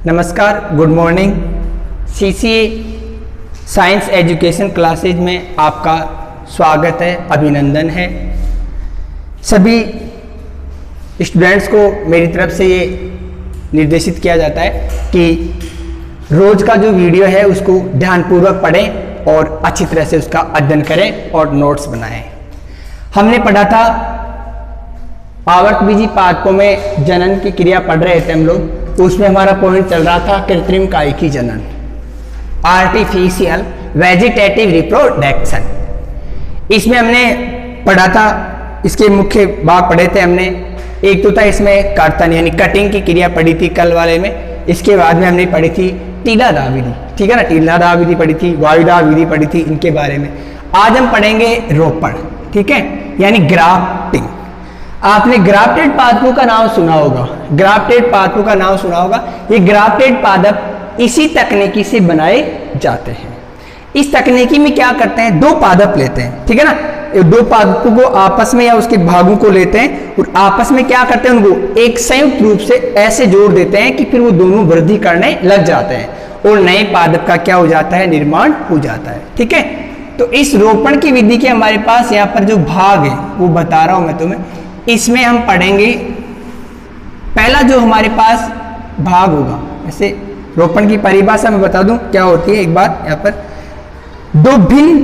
नमस्कार, good morning. CCA science education classes में आपका स्वागत है, अभिनंदन है। सभी स्टूडेंट्स को मेरी तरफ से ये निर्देशित किया जाता है कि रोज का जो वीडियो है उसको ध्यानपूर्वक पढ़ें और अच्छी तरह से उसका अध्ययन करें और नोट्स बनाएं। हमने पढ़ा था आवर्त बीजी पादपों में जनन की क्रिया पढ़ रहे थे हम लोग। उसमें हमारा पॉइंट चल रहा था कृत्रिम कायिकी जनन, आर्टिफिशियल वेजिटेटिव रिप्रोडक्शन। इसमें हमने पढ़ा था, इसके मुख्य भाग पढ़े थे हमने। एक तो था इसमें कर्तन यानी कटिंग की क्रिया पढ़ी थी कल वाले में। इसके बाद में हमने पढ़ी थी टीलादाह विधि, ठीक है ना, टीलादाह विधि पढ़ी थी, वायुदाह विधि पढ़ी थी, इनके बारे में। आज हम पढ़ेंगे रोपण, ठीक है, यानी ग्राफ्टिंग। आपने ग्राफ्टेड पादपों का नाम सुना होगा, ग्राफ्टेड पादपों का नाम सुना होगा। ये ग्राफ्टेड पादप इसी तकनीकी से बनाए जाते हैं। इस तकनीकी में क्या करते हैं, दो पादप लेते हैं, ठीक है ना, दो पादपों को आपस में या उसके भागों को लेते हैं और आपस में क्या करते हैं, उनको एक संयुक्त रूप से ऐसे जोड़ देते हैं कि फिर वो दोनों वृद्धि करने लग जाते हैं और नए पादप का क्या हो जाता है, निर्माण हो जाता है, ठीक है। तो इस रोपण की विधि के हमारे पास यहाँ पर जो भाग है वो बता रहा हूं मैं तुम्हें। इसमें हम पढ़ेंगे पहला जो हमारे पास भाग होगा। जैसे रोपण की परिभाषा मैं बता दूं क्या होती है एक बार। यहाँ पर दो भिन्न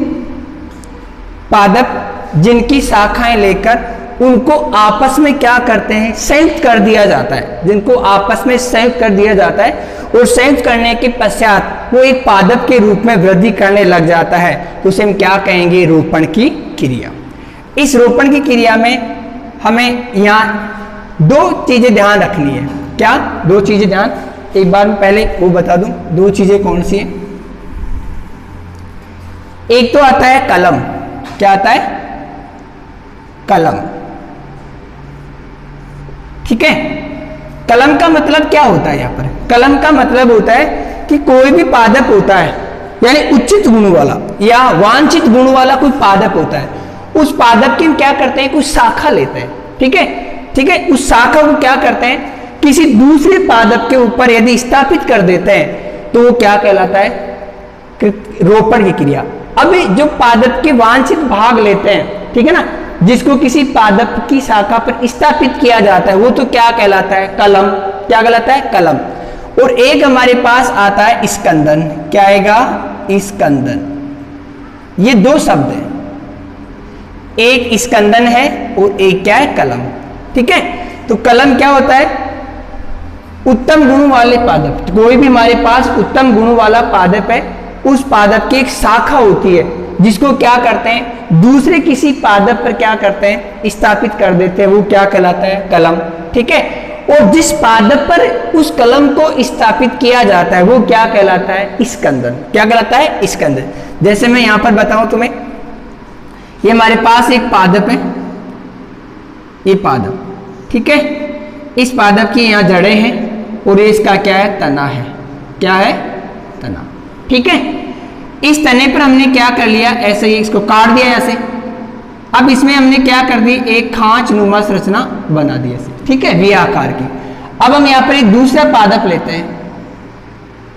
पादप जिनकी शाखाएं लेकर उनको आपस में क्या करते हैं, संयुक्त कर दिया जाता है। जिनको आपस में संयुक्त कर दिया जाता है और संयुक्त करने के पश्चात वो एक पादप के रूप में वृद्धि करने लग जाता है, तो उसे हम क्या कहेंगे, रोपण की क्रिया। इस रोपण की क्रिया में हमें यहाँ दो चीजें ध्यान रखनी है। क्या दो चीजें ध्यान, एक बार मैं पहले वो बता दूं दो चीजें कौन सी हैं। एक तो आता है कलम। क्या आता है, कलम, ठीक है। कलम का मतलब क्या होता है, यहाँ पर कलम का मतलब होता है कि कोई भी पादप होता है यानी उचित गुण वाला या वांछित गुण वाला कोई पादप होता है, उस पादप की हम क्या करते हैं, कुछ शाखा लेते हैं, ठीक है, ठीक है। उस शाखा को क्या करते हैं, किसी दूसरे पादप के ऊपर यदि स्थापित कर देते हैं तो वो क्या कहलाता है, रोपण की क्रिया। अब जो पादप के वांछित भाग लेते हैं, ठीक है ना, जिसको किसी पादप की शाखा पर स्थापित किया जाता है, वो तो क्या कहलाता है, कलम। क्या कहलाता है, कलम। और एक हमारे पास आता है स्कंदन। क्या आएगा, स्कंदन। ये दो शब्द हैं, एक स्कंदन है और एक क्या है, कलम, ठीक है। तो कलम क्या होता है, उत्तम गुण वाले पादप। कोई भी हमारे पास उत्तम गुण वाला पादप है, उस पादप की एक शाखा होती है जिसको क्या करते हैं, दूसरे किसी पादप पर क्या करते हैं, स्थापित कर देते हैं, वो क्या कहलाता है, कलम, ठीक है। और जिस पादप पर उस कलम को स्थापित किया जाता है वो क्या कहलाता है, स्कंदन। क्या कहलाता है, स्कंदन। जैसे मैं यहां पर बताऊं तुम्हें, ये हमारे पास एक पादप है, ये पादप, ठीक है। इस पादप की यहाँ जड़ें हैं और इसका क्या है, तना है। क्या है, तना, ठीक है। इस तने पर हमने क्या कर लिया, ऐसे ही इसको काट दिया ऐसे। अब इसमें हमने क्या कर दी, एक खांच नुमा संरचना बना दी ऐसे, ठीक है, वी आकार की। अब हम यहाँ पर एक दूसरा पादप लेते हैं,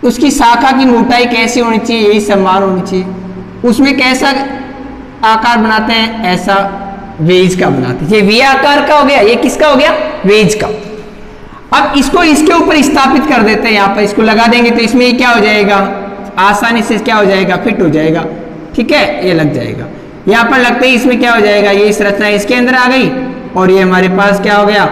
उसकी शाखा की मोटाई कैसी होनी चाहिए, यही समान होनी चाहिए। उसमें कैसा आकार बनाते हैं, ऐसा वेज का बनाते हैं। ये वी आकार का हो गया, ये किसका हो गया, वेज का। अब इसको इसके ऊपर स्थापित कर देते हैं, यहाँ पर इसको लगा देंगे तो इसमें ये क्या हो जाएगा, आसानी से क्या हो जाएगा, फिट हो जाएगा, ठीक है, ये लग जाएगा। यहाँ पर लगते ही इसमें क्या हो जाएगा, ये संरचना इसके अंदर आ गई और ये हमारे पास क्या हो गया,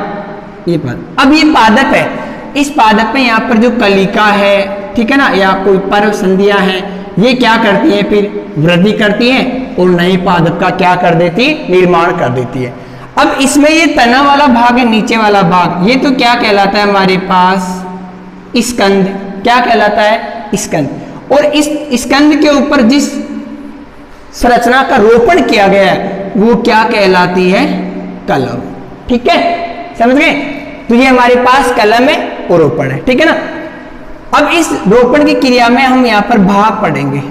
ये पादप। अब ये पादप है, इस पादप में यहाँ पर जो कलिका है, ठीक है ना, या कोई पर्व संधियां हैं, ये क्या करती है, फिर वृद्धि करती है और नए पादप का क्या कर देती है, निर्माण कर देती है। अब इसमें ये तना वाला भाग है, नीचे वाला भाग, ये तो क्या कहलाता है हमारे पास, स्कंद। क्या कहलाता है, स्कंद। और इस स्कंद के ऊपर जिस संरचना का रोपण किया गया है वो क्या कहलाती है, कलम, ठीक है, समझ गए। तो ये हमारे पास कलम है और रोपण है, ठीक है ना। अब इस रोपण की क्रिया में हम यहाँ पर भाग पढ़ेंगे,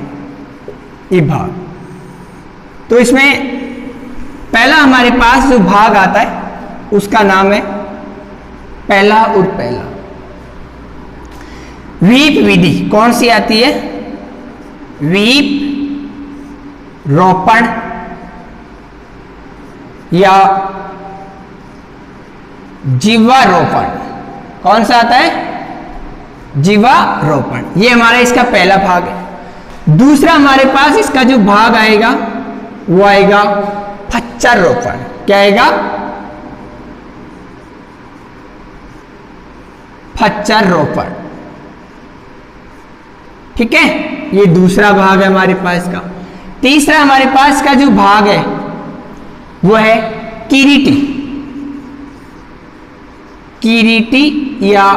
ये भाग। तो इसमें पहला हमारे पास जो भाग आता है उसका नाम है पहला और पहला। वीप विधि कौन सी आती है? वीप रोपण या जीवारोपण, कौन सा आता है? जीवारोपण। ये हमारा इसका पहला भाग है। दूसरा हमारे पास इसका जो भाग आएगा वो आएगा फच्चर रोपण। क्या आएगा? फच्चर रोपण। ठीक है, ये दूसरा भाग है हमारे पास का। तीसरा हमारे पास का जो भाग है वो है किरीटी, किरीटी या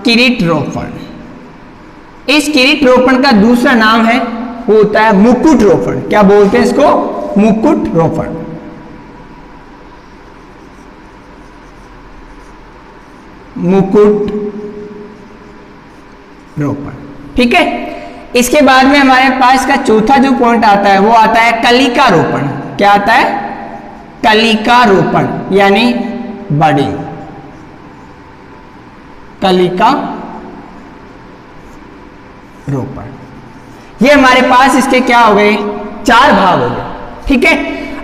किरीट रोपण। इस किरीट रोपण का दूसरा नाम है वो होता है मुकुट रोपण। क्या बोलते हैं इसको? मुकुट रोपण। मुकुट रोपण। ठीक है, इसके बाद में हमारे पास का चौथा जो पॉइंट आता है वो आता है कलिका रोपण। क्या आता है? कलिका रोपण यानी बडिंग। कलिका रोपण। ये हमारे पास इसके क्या हो गए? 4 भाग हो गए। ठीक है,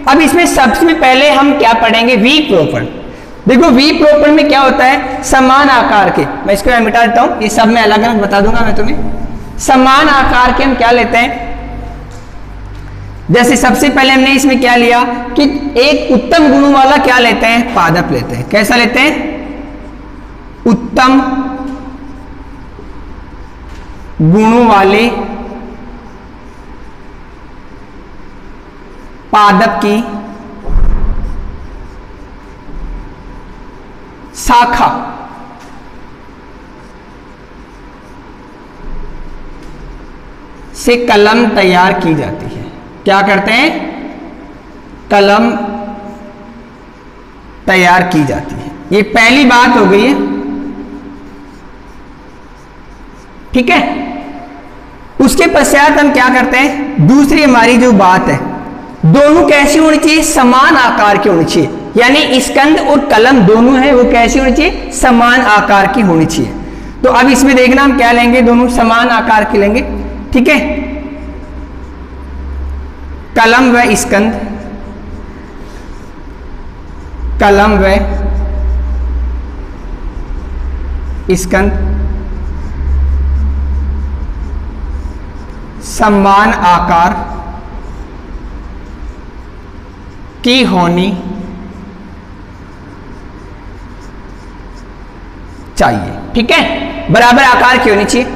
अब इसमें सबसे पहले हम क्या पढ़ेंगे? वीप रोपण। देखो वीप रोपण में क्या होता है? समान आकार के, मैं इसको यहां मिटा देता हूं, ये सब मैं अलग अलग बता दूंगा मैं तुम्हें। समान आकार के हम क्या लेते हैं? जैसे सबसे पहले हमने इसमें क्या लिया कि एक उत्तम गुणों वाला क्या लेते हैं? पादप लेते हैं। कैसा लेते हैं? उत्तम गुणों वाले पादप की शाखा से कलम तैयार की जाती है। क्या करते हैं? कलम तैयार की जाती है। ये पहली बात हो गई है। ठीक है, उसके पश्चात हम क्या करते हैं? दूसरी हमारी जो बात है, दोनों कैसी होनी चाहिए? समान आकार की होनी चाहिए। यानी स्कंद और कलम दोनों है वो कैसी होनी चाहिए? समान आकार की होनी चाहिए। तो अब इसमें देखना हम क्या लेंगे? दोनों समान आकार के लेंगे। ठीक है, कलम व स्कंद, कलम व स्कंद समान आकार की होनी चाहिए। ठीक है, बराबर आकार की होनी चाहिए।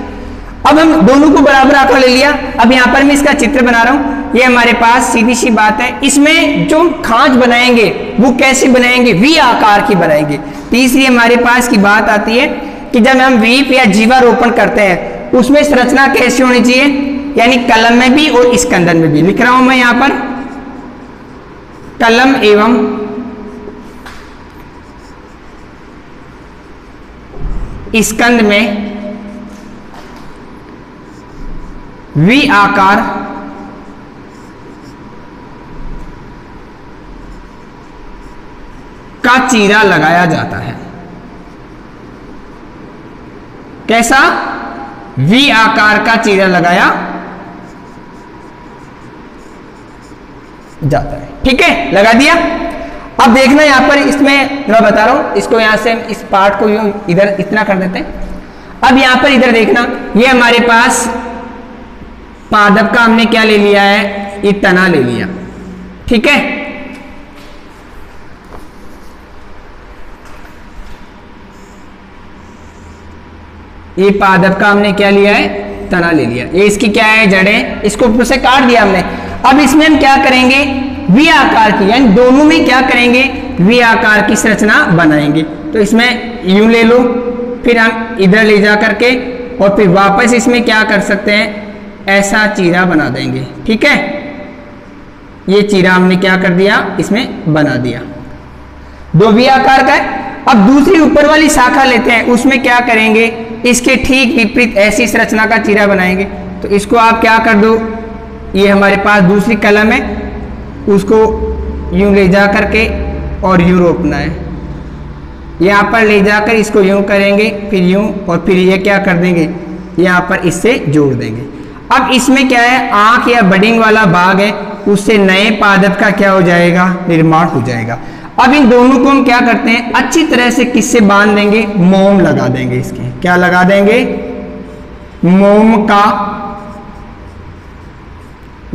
अब हम दोनों को बराबर आकार ले लिया। अब यहां पर मैं इसका चित्र बना रहा हूं। ये हमारे पास सीधी सी बात है। इसमें जो खांच बनाएंगे वो कैसे बनाएंगे? वी आकार की बनाएंगे। तीसरी हमारे पास की बात आती है कि जब हम वीप या जीवारोपण करते हैं उसमें संरचना कैसी होनी चाहिए? यानी कलम में भी और स्कंदन में भी। लिख रहा हूं मैं यहां पर कलम एवं स्कंद में वी आकार का चीरा लगाया जाता है। कैसा? वी आकार का चीरा लगाया जाता है। ठीक है, लगा दिया। अब देखना यहां पर, इसमें मैं बता रहा हूं, इसको यहां से इस पार्ट को इधर इतना कर देते हैं। अब यहां पर इधर देखना, ये हमारे पास पादप का हमने क्या ले लिया है? ये तना ले लिया। ठीक है, ये पादप का हमने क्या लिया है? तना ले लिया। ये इसकी क्या है? जड़ें। इसको ऊपर से काट दिया हमने। अब इसमें हम क्या करेंगे? वी आकार की, यानी दोनों में क्या करेंगे? वी आकार की संरचना बनाएंगे। तो इसमें यूं ले लो, फिर हम इधर ले जा करके और फिर वापस इसमें क्या कर सकते हैं? ऐसा चीरा बना देंगे। ठीक है, ये चीरा हमने क्या कर दिया? इसमें बना दिया। दो वी आकार का है। अब दूसरी ऊपर वाली शाखा लेते हैं, उसमें क्या करेंगे? इसके ठीक विपरीत ऐसी संरचना का चीरा बनाएंगे। तो इसको आप क्या कर दो? ये हमारे पास दूसरी कलम है, उसको यूं ले जा करके और यूं रोपना है। यहाँ पर ले जाकर इसको यूं करेंगे, फिर यूं, और फिर ये क्या कर देंगे? यहाँ पर इससे जोड़ देंगे। अब इसमें क्या है, आंख या बडिंग वाला भाग है, उससे नए पादप का क्या हो जाएगा, निर्माण हो जाएगा। अब इन दोनों को हम क्या करते हैं, अच्छी तरह से किससे बांध देंगे, मोम लगा देंगे। इसके क्या लगा देंगे, मोम का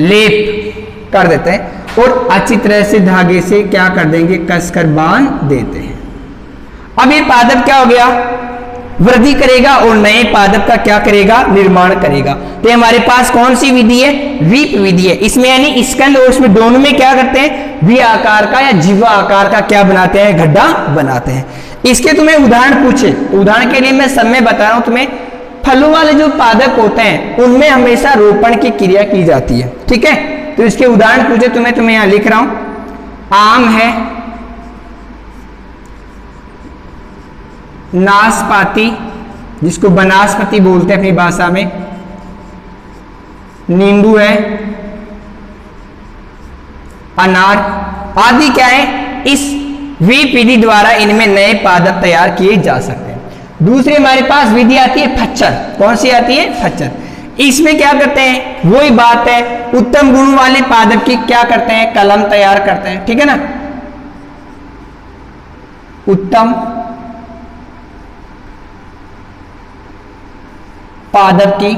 लेप कर देते हैं और अच्छी तरह से धागे से क्या कर देंगे, कसकर बांध देते हैं। अब ये पादप क्या हो गया, वृद्धि करेगा और नए पादप का क्या करेगा, निर्माण करेगा। तो हमारे पास कौन सी विधि है, वीप विधि है। इसमें यानी स्कंद और उसमें दोनों में क्या करते हैं, वी आकार का या जीवा आकार का क्या बनाते हैं, गड्ढा बनाते हैं। इसके तुम्हें उदाहरण पूछे, उदाहरण के लिए मैं सब में बता रहा हूं तुम्हें, फलों वाले जो पादप होते हैं उनमें हमेशा रोपण की क्रिया की जाती है, ठीक है। तो इसके उदाहरण पूछे तुम्हें यहां लिख रहा हूं, आम है, नाशपाती जिसको बनास्पति बोलते हैं अपनी भाषा में, नींबू है, अनार आदि क्या है, इस वीप विधि द्वारा इनमें नए पादप तैयार किए जा सकते हैं। दूसरी हमारे पास विधि आती है फच्चर। कौन सी आती है, फच्चर। इसमें क्या करते हैं, वही बात है, उत्तम गुण वाले पादप की क्या करते हैं, कलम तैयार करते हैं, ठीक है ना। उत्तम पादप की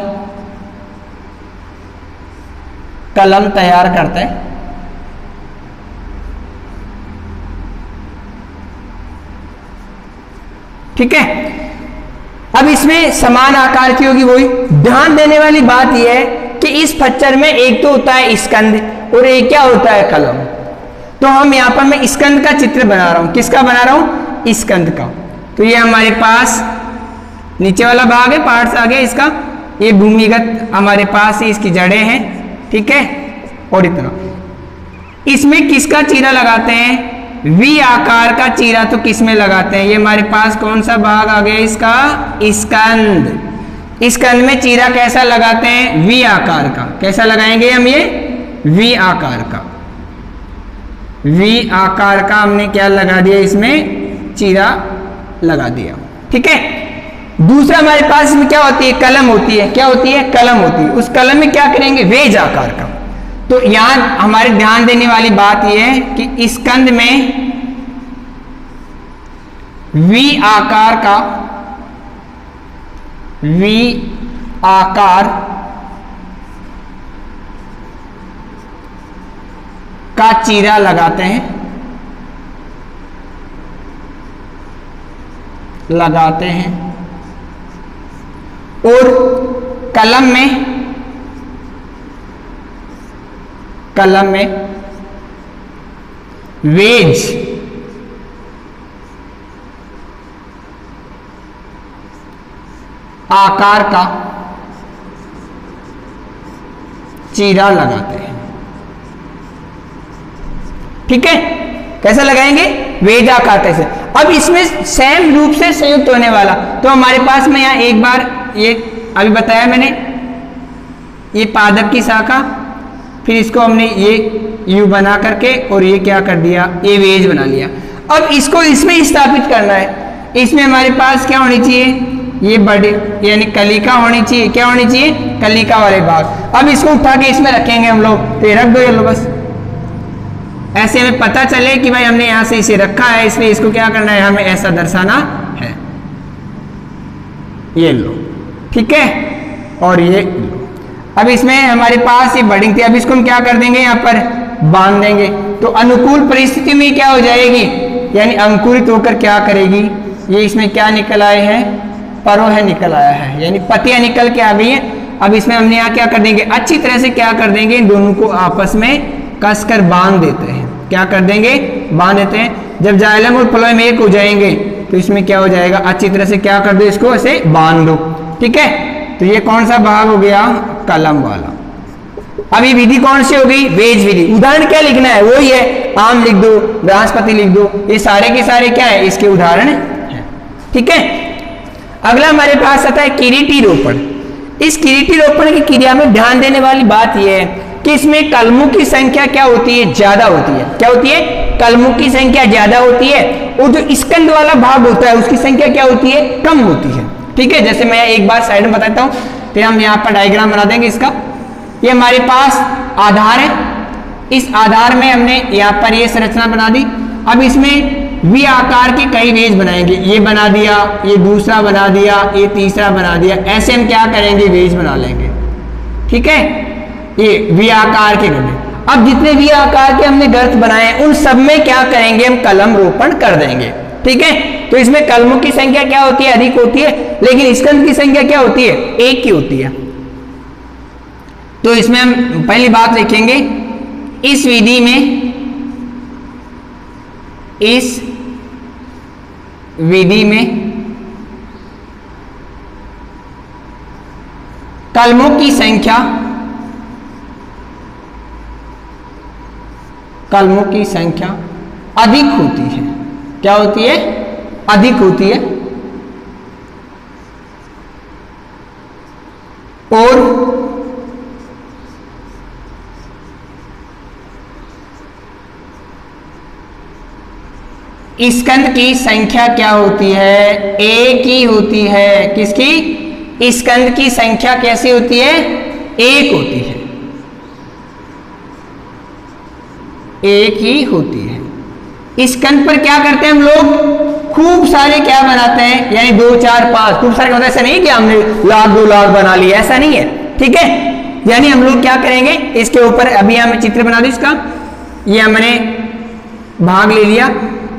कलम तैयार करते हैं, ठीक है। अब इसमें समान आकार की होगी, वही ध्यान देने वाली बात यह है कि इस फच्चर में एक तो होता है स्कंद और एक क्या होता है, कलम। तो हम यहां पर मैं स्कंद का चित्र बना रहा हूं, किसका बना रहा हूं, स्कंद का। तो ये हमारे पास नीचे वाला भाग है, पार्ट्स आ गया इसका, ये भूमिगत हमारे पास इसकी जड़ें हैं, ठीक है। और इतना इसमें किसका चीरा लगाते हैं, वी आकार का चीरा तो किस में लगाते हैं, ये हमारे पास कौन सा भाग आ गया इसका, स्कंद। स्कंद में चीरा कैसा लगाते हैं, वी आकार का। कैसा लगाएंगे हम, ये वी आकार का, वी आकार का हमने क्या लगा दिया, इसमें चीरा लगा दिया, ठीक है। दूसरा हमारे पास में क्या होती है, कलम होती है। क्या होती है, कलम होती है। उस कलम में क्या करेंगे, वेज आकार का। तो यहां हमारे ध्यान देने वाली बात यह है कि स्कंद में वी आकार का, वी आकार का चीरा लगाते हैं, और कलम में वेज आकार का चीरा लगाते हैं, ठीक है। कैसे लगाएंगे, वेज आकार कैसे। अब इसमें सेम रूप से संयुक्त होने वाला, तो हमारे पास में यहां एक बार ये अभी बताया मैंने, ये पादप की शाखा, फिर इसको हमने ये यू बना करके और ये क्या कर दिया, ये वेज बना लिया। अब इसको इसमें स्थापित करना है। इसमें हमारे पास क्या होनी चाहिए, ये बड़े यानी कलिका होनी चाहिए। क्या होनी चाहिए, कलिका वाले भाग। अब इसको उठा के इसमें रखेंगे हम लोग, तो रख दो ये लो, बस ऐसे हमें पता चले कि भाई हमने यहां से इसे रखा है, इसलिए इसको क्या करना है, हमें ऐसा दर्शाना है। ये लो, ठीक है, और ये लो। अब इसमें हमारे पास ये बडिंग थी, अब इसको हम क्या कर देंगे, यहाँ पर बांध देंगे। तो अनुकूल परिस्थिति में क्या हो जाएगी, यानी अंकुरित होकर क्या करेगी, ये इसमें क्या निकल आए हैं, परोह निकल आया है, यानी पत्तियां निकल के आ गई है। अब इसमें हमने यहाँ क्या कर देंगे, अच्छी तरह से क्या कर देंगे, इन दोनों को आपस में कसकर बांध देते हैं। क्या कर देंगे, बांध देते हैं। जब जाइलम और फ्लोएम एक हो जाएंगे तो इसमें क्या हो जाएगा, अच्छी तरह से क्या कर दो, इसको ऐसे बांध दो, ठीक है। तो ये कौन सा भाग हो गया, कलम वाला। अब ये विधि कौन सी हो गई, वेज विधि। उदाहरण क्या लिखना है, वही है, आम लिख दो, नाशपाती लिख दो, ये सारे के सारे क्या है, इसके उदाहरण है, ठीक है। अगला हमारे पास आता है किरीटी रोपण। इस किरीटी रोपण की क्रिया में ध्यान देने वाली बात यह है कि इसमें कलमों की संख्या क्या होती है, ज्यादा होती है। क्या होती है, कलमों की संख्या ज्यादा होती है, और जो स्कंद वाला भाग होता है उसकी संख्या क्या होती है, कम होती है। ठीक है, जैसे मैं एक बार साइड में बताता हूं, तो हम यहाँ पर डायग्राम बना देंगे इसका। ये हमारे पास आधार है, इस आधार में हमने यहाँ पर ये संरचना बना दी। अब इसमें वी आकार के कई वेज बनाएंगे, ये बना दिया, ये दूसरा बना दिया, ये तीसरा बना दिया, ऐसे हम क्या करेंगे, वेज बना लेंगे। ठीक है, ये वी आकार के गड्ढे। अब जितने वी आकार के हमने गर्त बनाए हैं उन सब में क्या करेंगे, हम कलम रोपण कर देंगे। ठीक है, तो इसमें कलमों की संख्या क्या होती है, अधिक होती है, लेकिन स्कंद की संख्या क्या होती है, एक की होती है। तो इसमें हम पहली बात लिखेंगे, इस विधि में, इस विधि में कलमों की संख्या, कलमों की संख्या अधिक होती है। क्या होती है, अधिक होती है। और स्कंद की संख्या क्या होती है, एक ही होती है। किसकी, स्कंद की संख्या कैसी होती है, एक होती है, एक ही होती है। स्कंद पर क्या करते हैं हम लोग, खूब सारे क्या बनाते हैं, यानी 2 4 5 खूब सारे, ऐसा नहीं कि हमने लाख 2 लाख बना लिए, ऐसा नहीं है। ठीक है, यानी हम लोग क्या करेंगे, इसके ऊपर अभी हमें चित्र बना दो इसका, ये हमने भाग ले लिया,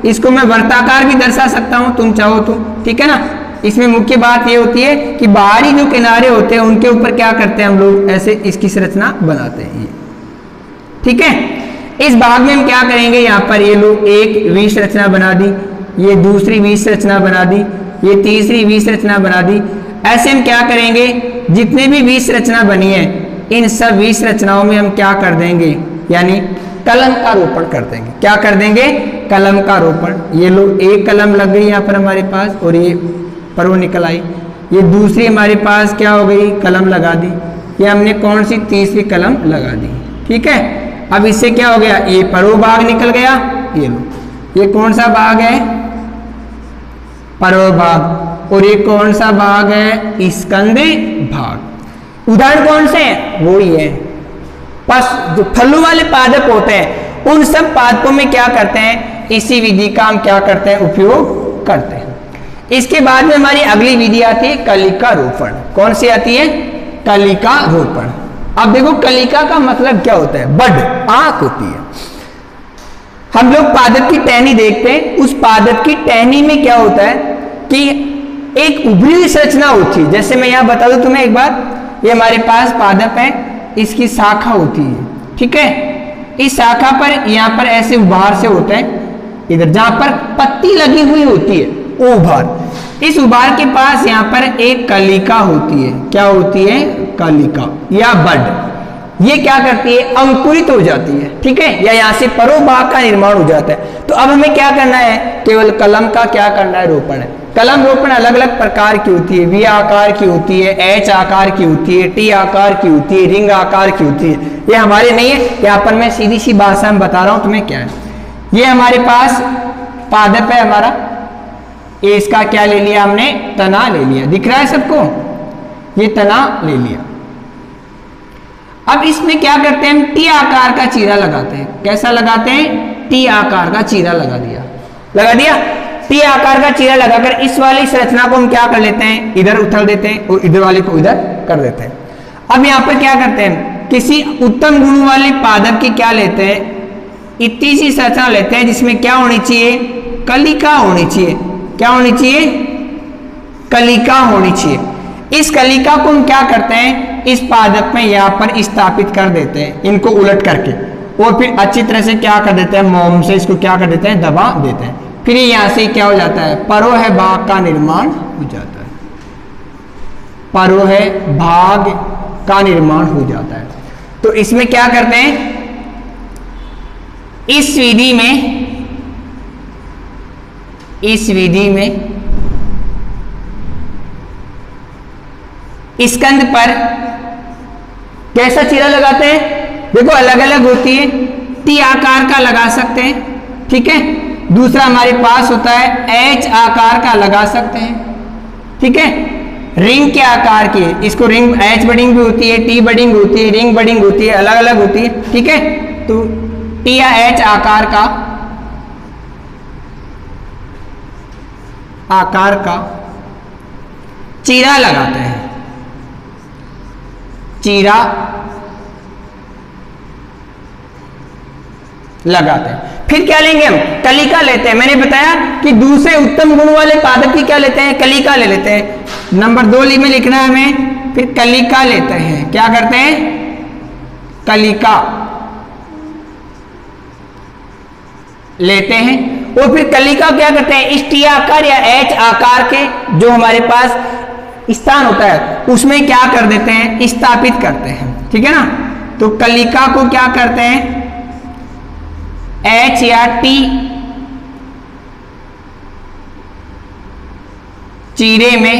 इसको मैं वर्ताकार भी दर्शा सकता हूं तुम चाहो तो। ठीक है ना, इसमें मुख्य बात ये होती है कि बाहरी जो किनारे होते हैं उनके ऊपर क्या करते हैं हम लोग, ऐसे इसकी संरचना बनाते हैं। ठीक है, इस भाग में हम क्या करेंगे, यहाँ पर ये लोग एक वी संरचना बना दी, ये दूसरी वी संरचना बना दी, ये तीसरी वी संरचना बना दी। ऐसे हम क्या करेंगे, जितने भी वी संरचना बनी है इन सब वी संरचनाओं में हम क्या कर देंगे, यानी कलम का रोपण कर देंगे। क्या कर देंगे, कलम का रोपण। ये लोग एक कलम लग गई यहाँ पर हमारे पास, और ये परो निकल आई। ये दूसरी हमारे पास क्या हो गई, कलम लगा दी। ये हमने कौन सी, तीसरी कलम लगा दी। ठीक है, अब इससे क्या हो गया, ये परो भाग निकल गया। ये लो, ये कौन सा भाग है, परो भाग, और ये कौन सा भाग है, स्कंद भाग। उदाहरण कौन से हैं, वो ही है। बस जो फलों वाले पादप होते हैं उन सब पादपों में क्या करते हैं, इसी विधि का हम क्या करते हैं, उपयोग करते हैं। इसके बाद में हमारी अगली विधि आती है कलिका रोपण। कौन सी आती है, कलिका रोपण। अब देखो कलिका का मतलब क्या होता है, बड, आंख होती है। हम लोग पादप की टहनी देखते हैं, उस पादप की टहनी में क्या होता है कि एक उभरी हुई संरचना होती है। जैसे मैं यहां बता दूं तुम्हें एक बार, ये हमारे पास पादप है, इसकी शाखा होती है। ठीक है, इस शाखा पर यहाँ पर ऐसे उभार से होते हैं, इधर जहां पर पत्ती लगी हुई होती है वो उभार, इस उभार के पास यहाँ पर एक कलिका होती है। क्या होती है, कलिका या बड। ये क्या करती है, अंकुरित हो जाती है। ठीक है, या यहाँ से परोभाग का निर्माण हो जाता है। तो अब हमें क्या करना है, केवल कलम का क्या करना है, रोपण है। कलम रोपण अलग अलग प्रकार की होती है, वी आकार की होती है, एच आकार की होती है, टी आकार की होती है, रिंग आकार की होती है। ये हमारे नहीं है, यहाँ पर मैं सीधी सी भाषा में बता रहा हूं तुम्हें क्या है। ये हमारे पास पादप है हमारा, ये इसका क्या ले लिया हमने, तना ले लिया। दिख रहा है सबको, ये तना ले लिया। अब इसमें क्या करते हैं, हम टी आकार का चीरा लगाते हैं। कैसा लगाते हैं, टी आकार का चीरा लगा दिया, लगा दिया। टी आकार का चीरा लगाकर इस वाली संरचना को हम क्या कर लेते हैं, इधर उथल देते हैं और इधर वाले को इधर कर देते हैं। अब यहाँ पर क्या करते हैं, किसी उत्तम गुण वाले पादप की क्या लेते हैं, इतनी सी संरचना लेते हैं जिसमें क्या होनी चाहिए, कलिका होनी चाहिए। क्या होनी चाहिए, कलिका होनी चाहिए। इस कलिका को हम क्या करते हैं, इस पादप में यहाँ पर स्थापित कर देते हैं, इनको उलट करके, और फिर अच्छी तरह से क्या कर देते हैं, मोम से इसको क्या कर देते हैं, दबा देते हैं। फिर यहाँ से क्या हो जाता है, परोह भाग का निर्माण हो जाता है। परोह भाग का निर्माण हो जाता है। तो इसमें क्या करते हैं, इस विधि में स्कंद पर कैसा चीरा लगाते हैं, देखो अलग अलग होती है। टी आकार का लगा सकते हैं, ठीक है। दूसरा हमारे पास होता है एच आकार का लगा सकते हैं, ठीक है। रिंग के आकार की, इसको रिंग एच बडिंग भी होती है, टी बडिंग होती है, रिंग बडिंग होती है, अलग अलग होती है, ठीक है। तो टी या एच आकार का चीरा लगाते हैं, चीरा लगाते हैं। फिर क्या लेंगे हम, कलिका लेते हैं। मैंने बताया कि दूसरे उत्तम गुण वाले पादप की क्या लेते हैं, कलिका ले लेते हैं। नंबर 2 में लिखना है हमें, फिर कलिका लेते हैं। क्या करते हैं, कलिका लेते हैं। और फिर कलिका क्या करते हैं, इस टी आकार या एच आकार के जो हमारे पास स्थान होता है उसमें क्या कर देते हैं, स्थापित करते हैं, ठीक है ना। तो कलिका को क्या करते हैं, एच या टी चीरे में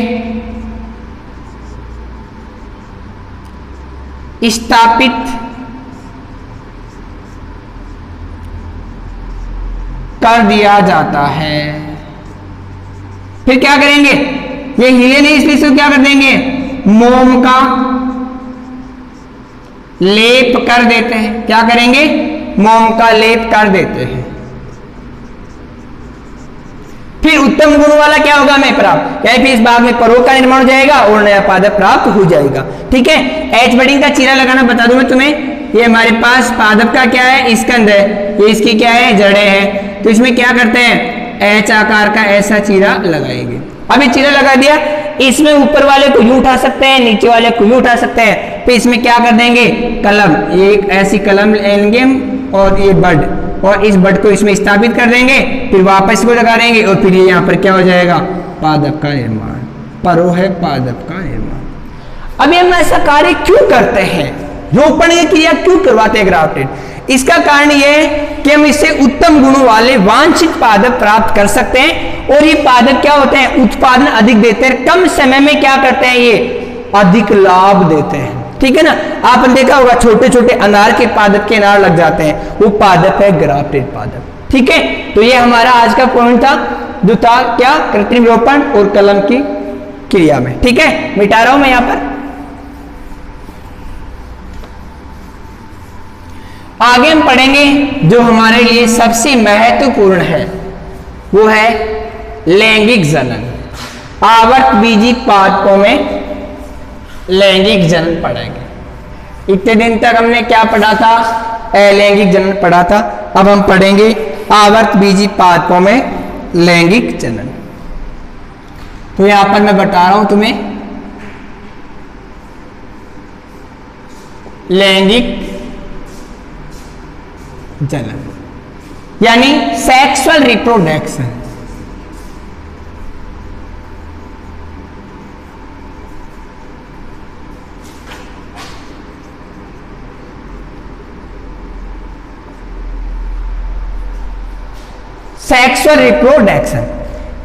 स्थापित कर दिया जाता है। फिर क्या करेंगे, ये हिले नहीं इसलिए इसको क्या कर देंगे, मोम का लेप कर देते हैं। क्या करेंगे, मोम का लेप कर देते हैं। फिर उत्तम गुण वाला क्या होगा हमें प्राप्त, यानी फिर इस भाग में परोह का निर्माण हो जाएगा और नया पादप प्राप्त हो जाएगा, ठीक है। एच बडिंग का चीरा लगाना बता दूं मैं तुम्हें। ये हमारे पास पादप का क्या है, स्कंद है, ये इसकी क्या है, जड़ें हैं। तो इसमें क्या करते हैं, एच आकार का ऐसा चीरा लगाएंगे। अभी चीरा लगा दिया, इसमें ऊपर वाले को यूं उठा सकते हैं, नीचे वाले को यूं उठा सकते हैं। फिर इसमें क्या कर देंगे, कलम, ये एक ऐसी कलम लेंगे हम और ये बड, और इस बड को इसमें स्थापित कर देंगे। फिर वापस को लगा देंगे और फिर ये यहाँ पर क्या हो जाएगा, पादप का निर्माण। परोह है पादप का निर्माण। अभी हम ऐसा कार्य क्यों करते हैं, रोपण की क्रिया क्यों करवाते हैं ग्राफ्टेड, इसका कारण यह है कि हम इससे उत्तम गुणों वाले वांछित पादप प्राप्त कर सकते हैं। और ये पादप क्या होते हैं, उत्पादन अधिक देते हैं, कम समय में क्या करते हैं, ये अधिक लाभ देते हैं, ठीक है ना। आपने देखा होगा छोटे छोटे अनार के पादप के अनार लग जाते हैं, वो पादप है ग्राफ्टेड पादप, ठीक है। तो ये हमारा आज का पॉइंट था, जो था क्या, कृत्रिम रोपण और कलम की क्रिया में, ठीक है। मिटा रहा हूं मैं यहां पर। आगे हम पढ़ेंगे जो हमारे लिए सबसे महत्वपूर्ण है, वो है लैंगिक जनन। आवर्त बीजी पादपों में लैंगिक जनन पढ़ेंगे। इतने दिन तक हमने क्या पढ़ा था, अलैंगिक जनन पढ़ा था। अब हम पढ़ेंगे आवर्त बीजी पादपों में लैंगिक जनन। तो यहां पर मैं बता रहा हूं तुम्हें, लैंगिक जनन यानी सेक्सुअल रिप्रोडक्शन। सेक्सुअल रिप्रोडक्शन,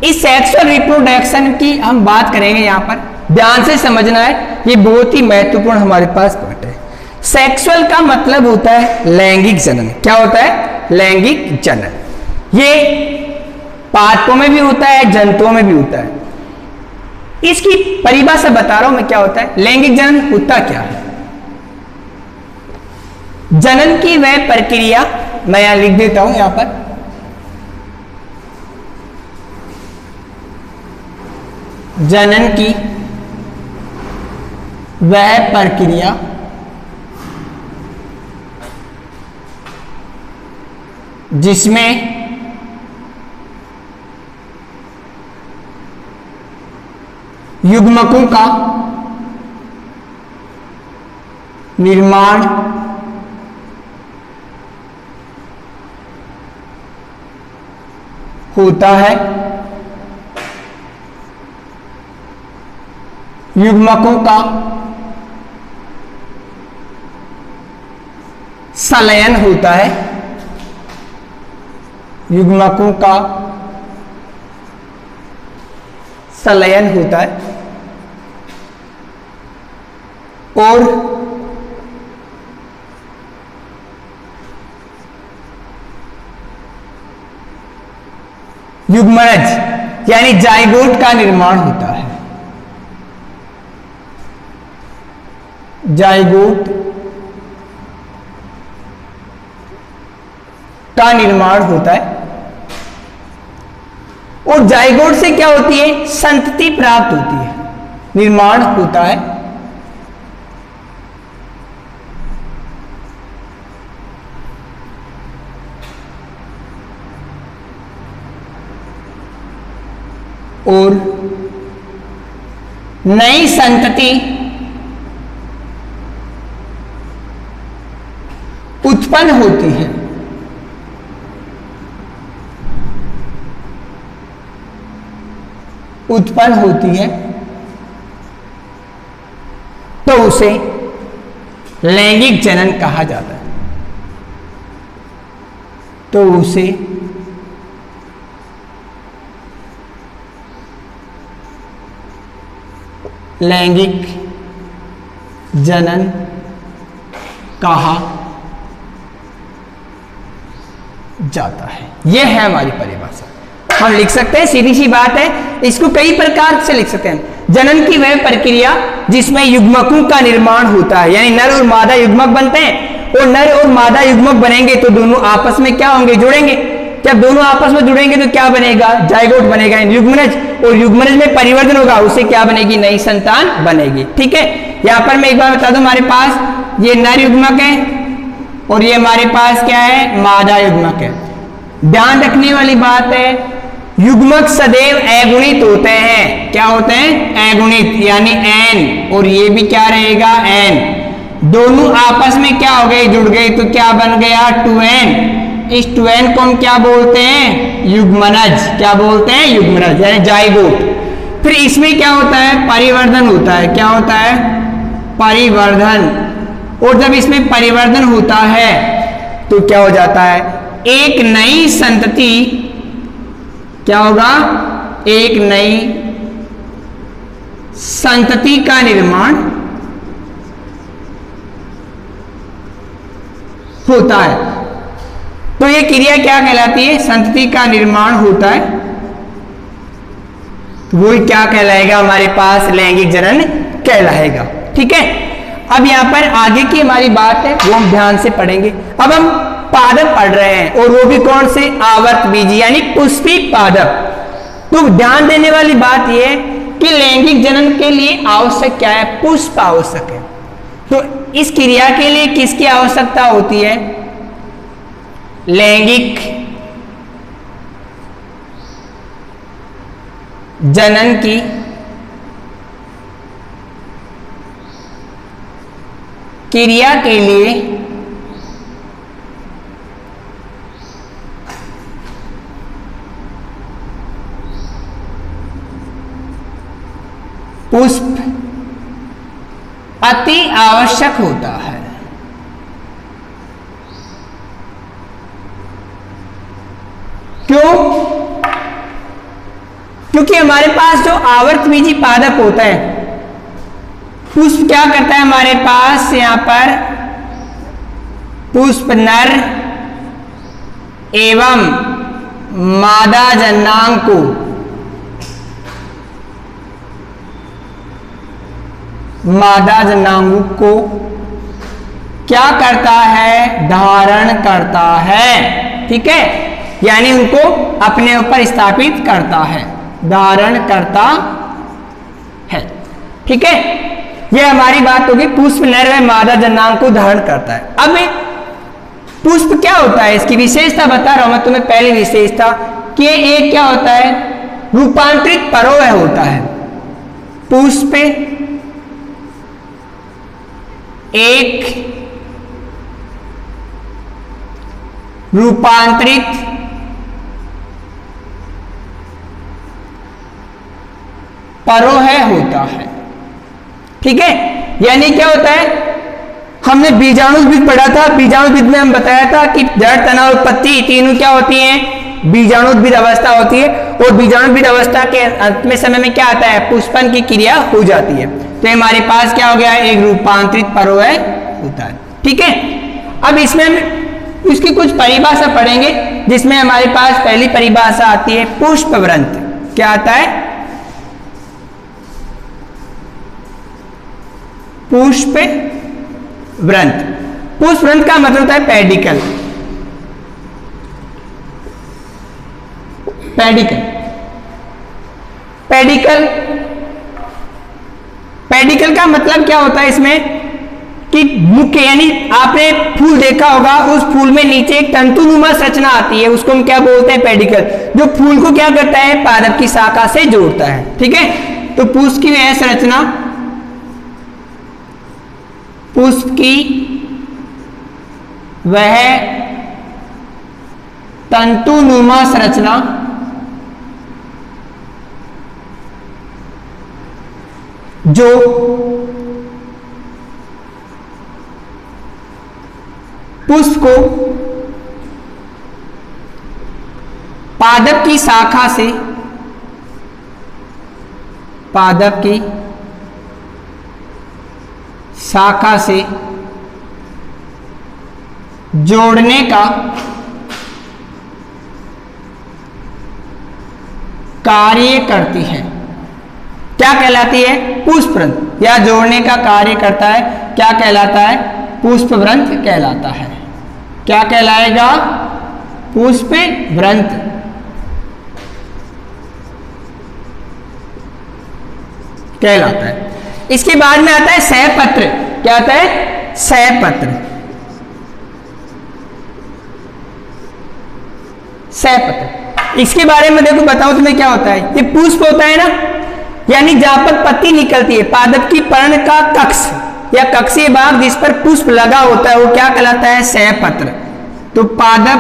इस सेक्सुअल रिप्रोडक्शन की हम बात करेंगे, यहां पर ध्यान से समझना है, ये बहुत ही महत्वपूर्ण हमारे पास पॉइंट है। सेक्सुअल का मतलब होता है लैंगिक जनन। क्या होता है, लैंगिक जनन। ये पादपों में भी होता है, जंतुओं में भी होता है। इसकी परिभाषा बता रहा हूं मैं, क्या होता है लैंगिक जनन, होता क्या है। जनन की वह प्रक्रिया, मैं यहां लिख देता हूं यहां पर, जनन की वह प्रक्रिया जिसमें युग्मकों का निर्माण होता है, युग्मकों का संलयन होता है, युग्मकों का संलयन होता है और युग्मनज यानी जाइगोट का निर्माण होता है। जाइगोट का निर्माण होता है। और जाइगोट से क्या होती है? संतति प्राप्त होती है, निर्माण होता है। और नई संतति उत्पन्न होती है। उत्पन्न होती है तो उसे लैंगिक जनन कहा जाता है। तो उसे लैंगिक जनन कहा जाता है। यह है हमारी परिभाषा। हम लिख सकते हैं, सीधी सी बात है, इसको कई प्रकार से लिख सकते हैं। जनन की वह प्रक्रिया जिसमें युग्मकों का निर्माण होता है, यानी नर और मादा युग्मक बनते हैं, और नर और मादा युग्मक बनेंगे तो दोनों आपस में क्या होंगे? जुड़ेंगे। जब दोनों आपस में जुड़ेंगे तो क्या बनेगा? जाइगोट बनेगा, युग्मनज। और युग्मनज में परिवर्तन होगा, उससे क्या बनेगी? नई संतान बनेगी। ठीक है, यहां पर मैं एक बार बता दूं, हमारे पास ये नर युग्मक है और ये हमारे पास क्या है? मादा युग्मक है। ध्यान रखने वाली बात है, युग्मक सदैव अगुणित होते हैं। क्या होते हैं? अगुणित, यानी एन, और ये भी क्या रहेगा? एन। दोनों आपस में क्या हो गए? जुड़ गए, तो क्या बन गया? 2n। इस 2n को हम क्या बोलते हैं? युग्मनज। क्या बोलते हैं? युग्मनज, यानी जाइगोट। फिर इसमें क्या होता है? परिवर्धन होता है। क्या होता है? परिवर्धन। और जब इसमें परिवर्धन होता है तो क्या हो जाता है? एक नई संतति, क्या होगा? एक नई संतति का निर्माण होता है। तो ये क्रिया क्या कहलाती है? संतति का निर्माण होता है। वो क्या कहलाएगा? हमारे पास लैंगिक जनन कहलाएगा। ठीक है, अब यहां पर आगे की हमारी बात है, वो हम ध्यान से पढ़ेंगे। अब हम पादप पढ़ रहे हैं, और वो भी कौन से? आवर्त बीजी, यानी पुष्पी पादप। तो ध्यान देने वाली बात यह है कि लैंगिक जनन के लिए आवश्यक क्या है? पुष्प आवश्यक है। तो इस क्रिया के लिए किसकी आवश्यकता होती है? लैंगिक जनन की क्रिया के लिए पुष्प अति आवश्यक होता है। क्यों? क्योंकि हमारे पास जो आवर्त बीजी पादप होता है, पुष्प क्या करता है? हमारे पास यहां पर पुष्प नर एवं मादा जनांग को क्या करता है? धारण करता है। ठीक है, यानी उनको अपने ऊपर स्थापित करता है, धारण करता है। ठीक है, यह हमारी बात होगी। पुष्प नर व मादा जनांग को धारण करता है। अब पुष्प क्या होता है? इसकी विशेषता बता रहा हूं मैं तुम्हें। पहली विशेषता कि एक क्या होता है? रूपांतरित परोह होता है। पुष्प एक रूपांतरित परोह होता है। ठीक है, यानी क्या होता है? हमने बीजाणुविद पढ़ा था। बीजाणुविद में हम बताया था कि जड़, तना, उत्पत्ति तीनों क्या होती हैं? बीजाणुविद अवस्था होती है। और बीजाणुविद अवस्था के अंत में समय में क्या आता है? पुष्पन की क्रिया हो जाती है। तो हमारे पास क्या हो गया? एक रूपांतरित परोह होता है। ठीक है, अब इसमें हम उसकी कुछ परिभाषा पढ़ेंगे, जिसमें हमारे पास पहली परिभाषा आती है पुष्पवृंत। क्या आता है? पुष्प वृंत। पुष्प वृंत का मतलब होता है पेडिकल। पेडिकल पेडिकल पेडिकल का मतलब क्या होता है इसमें कि मुख्य, यानी आपने फूल देखा होगा, उस फूल में नीचे एक तंतुनुमा संरचना आती है, उसको हम क्या बोलते हैं? पेडिकल, जो फूल को क्या करता है? पादप की शाखा से जोड़ता है। ठीक है, तो पुष्प की वह संरचना, पुष्प की वह तंतुनुमा संरचना जो पुष्प को पादप की शाखा से, पादप की शाखा से जोड़ने का कार्य करती है। क्या कहलाती है? पुष्पवृंत, या जोड़ने का कार्य करता है। क्या कहलाता है? पुष्पवृंत कहलाता है। क्या कहलाएगा? पुष्पवृंत। कहलाता है। इसके बाद में आता है सहपत्र। क्या आता है? सहपत्र। सहपत्र, इसके बारे में देखो, बताओ तुम्हें क्या होता है। ये पुष्प होता है ना, यानी जहां पर पत्ती निकलती है, पादप की पर्ण का कक्ष या कक्षीय भाग जिस पर पुष्प लगा होता है, वो क्या कहलाता है? सहपत्र। तो पादप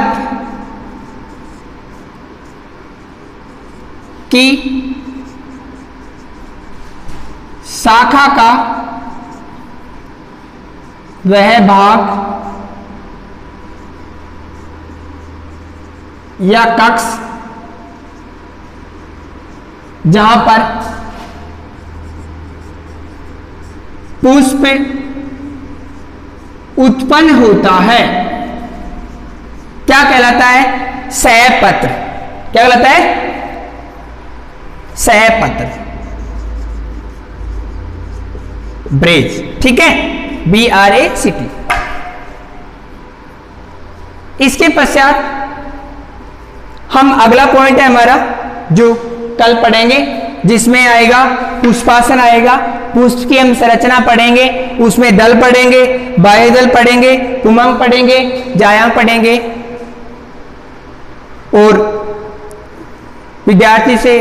की शाखा का वह भाग या कक्ष जहां पर पुष्प उत्पन्न होता है, क्या कहलाता है? सहपत्र। क्या कहलाता है? सहपत्र, ब्रेज। ठीक है, BRACT। इसके पश्चात हम अगला पॉइंट है हमारा जो कल पढ़ेंगे, जिसमें आएगा पुष्पासन आएगा। पुष्प की हम संरचना पढ़ेंगे, उसमें दल पढ़ेंगे, बाह्यदल पढ़ेंगे, पुमंग पढ़ेंगे, जायांग पढ़ेंगे। और विद्यार्थी से